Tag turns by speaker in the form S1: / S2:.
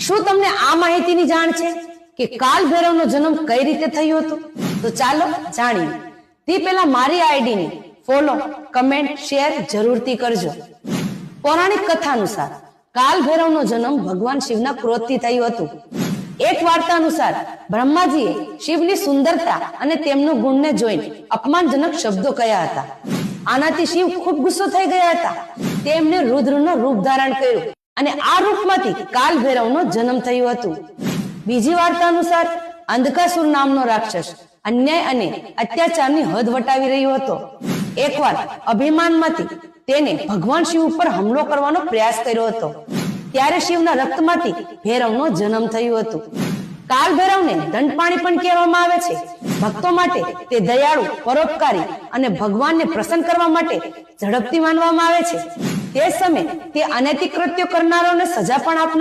S1: શું તમને આ માહિતીની જાણ છે કે કાલ ભૈરવનો જન્મ કઈ રીતે થયો હતો? તો ચાલો જાણીએ. તે પહેલા મારી આઈડીને ફોલો, કમેન્ટ, શેર જરૂરથી કરજો. પૌરાણિક કથા અનુસાર કાલ ભૈરવનો જન્મ ભગવાન શિવના ક્રોધથી થયું હતું. એક વાર્તા અનુસાર બ્રહ્માજીએ શિવની સુંદરતા અને તેમનું ગુણને જોઈને અપમાનજનક શબ્દો કહ્યા હતા. આનાથી શિવ ખૂબ ગુસ્સો થઈ ગયા હતા. તેમને રુદ્રનું રૂપ ધારણ કર્યું અને આ રૂપમાંથી કાલ ભૈરવનો જન્મ થયો હતો. બીજી વાર્તા અનુસાર અંધકાસુર નામનો રાક્ષસ અન્યાય અને અત્યાચારની હદ વટાવી રહ્યો હતો. એકવાર અભિમાનમાંથી તેને ભગવાન શિવ ઉપર હુમલો કરવાનો પ્રયાસ કર્યો હતો. ત્યારે શિવના રક્તમાંથી ભૈરવનો જન્મ થયો હતો. કાલ ભૈરવને દંડપાણી પણ કહેવામાં આવે છે. ભક્તો માટે તે દયાળુ, પરોપકારી અને ભગવાનને પ્રસન્ન કરવા માટે ઝડપથી માનવામાં આવે છે. તે સમયે તે અનૈતિક કૃત્યો કરનારાઓને સજા પણ આપનાર